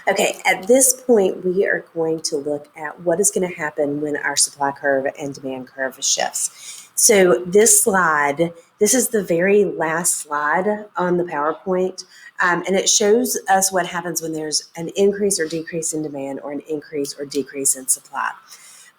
Okay, at this point, we are going to look at what is going to happen when our supply curve and demand curve shifts. So this slide, this is the very last slide on the PowerPoint, and it shows us what happens when there's an increase or decrease in demand or an increase or decrease in supply.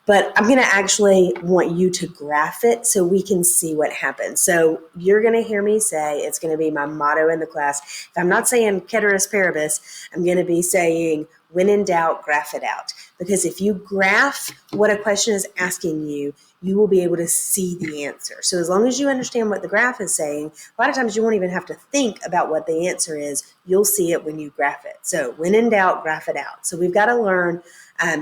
But I'm going to actually want you to graph it so we can see what happens. So you're going to hear me say, it's going to be my motto in the class. If I'm not saying ceteris paribus, I'm going to be saying, when in doubt, graph it out. Because if you graph what a question is asking you, you will be able to see the answer. So as long as you understand what the graph is saying, a lot of times you won't even have to think about what the answer is. You'll see it when you graph it. So when in doubt, graph it out. So we've got to learn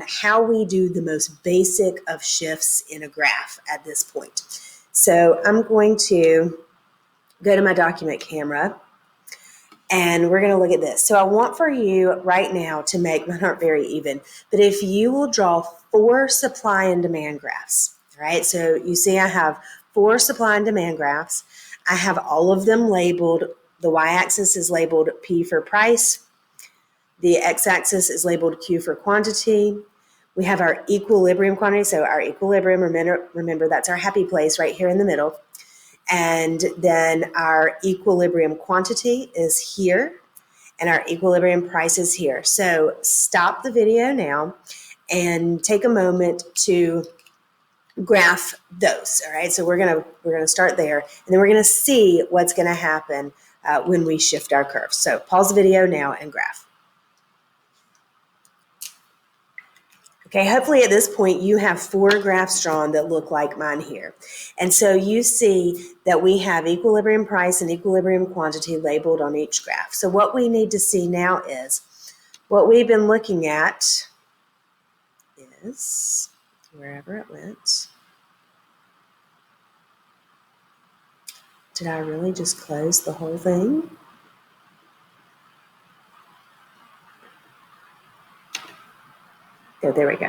how we do the most basic of shifts in a graph at this point. So I'm going to go to my document camera and we're going to look at this. So I want for you right now to make, mine aren't very even, but if you will draw 4 supply and demand graphs, right? So you see I have 4 supply and demand graphs. I have all of them labeled. The y-axis is labeled P for price. The x-axis is labeled Q for quantity. We have our equilibrium quantity. So our equilibrium, remember that's our happy place right here in the middle. And then our equilibrium quantity is here and our equilibrium price is here. So stop the video now and take a moment to graph those. All right. So we're gonna start there, and then we're gonna see what's gonna happen when we shift our curve. So pause the video now and graph. Okay, hopefully at this point you have 4 graphs drawn that look like mine here. And so you see that we have equilibrium price and equilibrium quantity labeled on each graph. So what we need to see now is, what we've been looking at is, wherever it went, did I really just close the whole thing? Oh, there we go.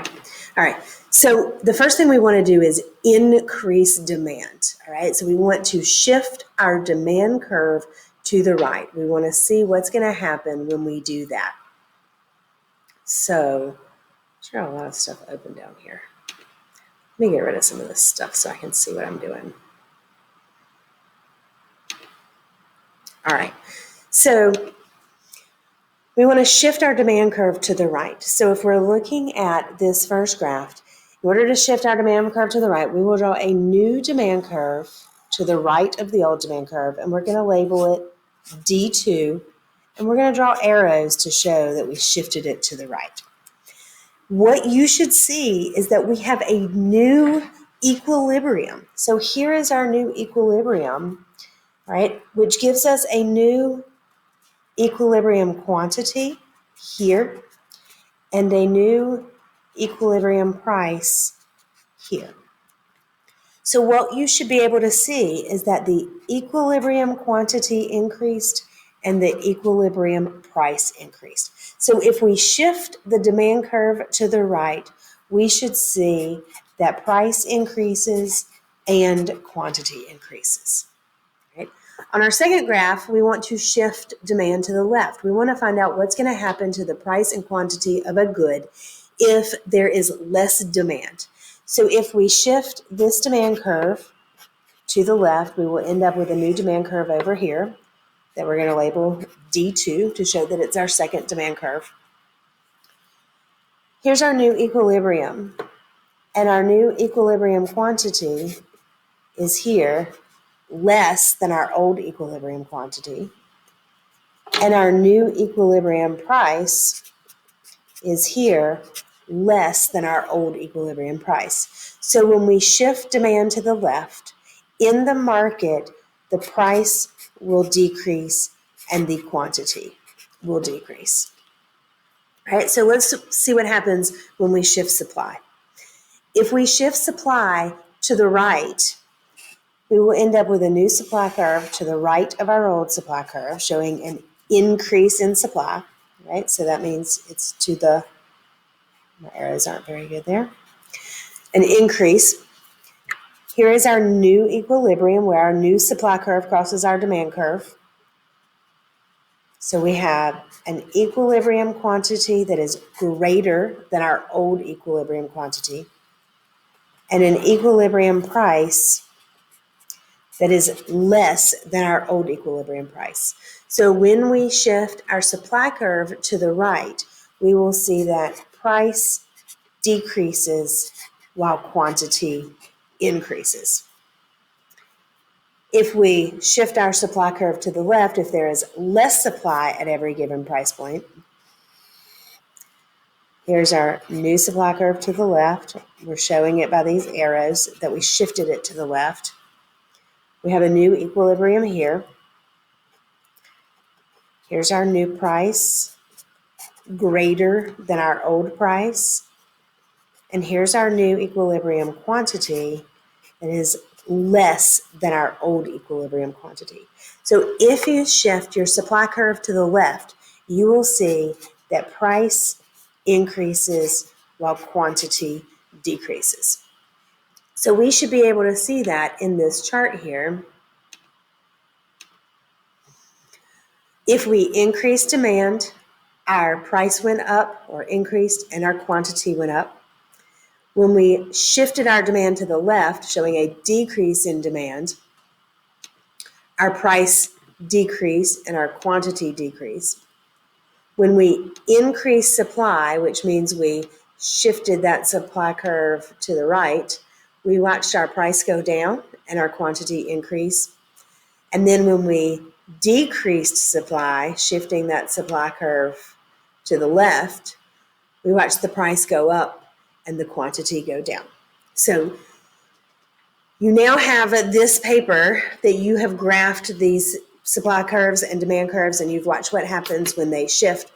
All right. So the first thing we want to do is increase demand. All right. So we want to shift our demand curve to the right. We want to see what's going to happen when we do that. So I've got a lot of stuff open down here. Let me get rid of some of this stuff so I can see what I'm doing. All right. So we want to shift our demand curve to the right. So if we're looking at this first graph, in order to shift our demand curve to the right, we will draw a new demand curve to the right of the old demand curve, and we're going to label it D2, and we're going to draw arrows to show that we shifted it to the right. What you should see is that we have a new equilibrium. So here is our new equilibrium, right, which gives us a new equilibrium quantity here and a new equilibrium price here. So what you should be able to see is that the equilibrium quantity increased and the equilibrium price increased. So if we shift the demand curve to the right, we should see that price increases and quantity increases. Right? On our second graph, we want to shift demand to the left. We want to find out what's going to happen to the price and quantity of a good if there is less demand. So if we shift this demand curve to the left, we will end up with a new demand curve over here that we're going to label D2 to show that it's our second demand curve. Here's our new equilibrium, and our new equilibrium quantity is here, less than our old equilibrium quantity. And our new equilibrium price is here, less than our old equilibrium price. So when we shift demand to the left, in the market, the price will decrease and the quantity will decrease. All right, so let's see what happens when we shift supply. If we shift supply to the right, we will end up with a new supply curve to the right of our old supply curve, showing an increase in supply, right? So that means it's to the, my arrows aren't very good there, an increase. Here is our new equilibrium where our new supply curve crosses our demand curve. So we have an equilibrium quantity that is greater than our old equilibrium quantity, and an equilibrium price that is less than our old equilibrium price. So when we shift our supply curve to the right, we will see that price decreases while quantity increases. If we shift our supply curve to the left, if there is less supply at every given price point, here's our new supply curve to the left. We're showing it by these arrows that we shifted it to the left. We have a new equilibrium here. Here's our new price, greater than our old price. And here's our new equilibrium quantity that is less than our old equilibrium quantity. So if you shift your supply curve to the left, you will see that price increases while quantity decreases. So we should be able to see that in this chart here. If we increase demand, our price went up or increased and our quantity went up. When we shifted our demand to the left, showing a decrease in demand, our price decreased and our quantity decreased. When we increased supply, which means we shifted that supply curve to the right, we watched our price go down and our quantity increase. And then when we decreased supply, shifting that supply curve to the left, we watched the price go up and the quantity go down. So you now have this paper that you have graphed these supply curves and demand curves, and you've watched what happens when they shift.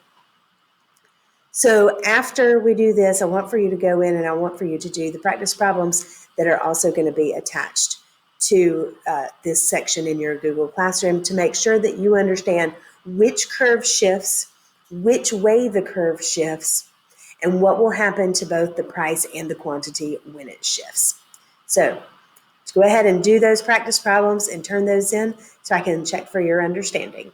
So after we do this, I want for you to go in and I want for you to do the practice problems that are also going to be attached to this section in your Google Classroom to make sure that you understand which curve shifts, which way the curve shifts, and what will happen to both the price and the quantity when it shifts. So let's go ahead and do those practice problems and turn those in so I can check for your understanding.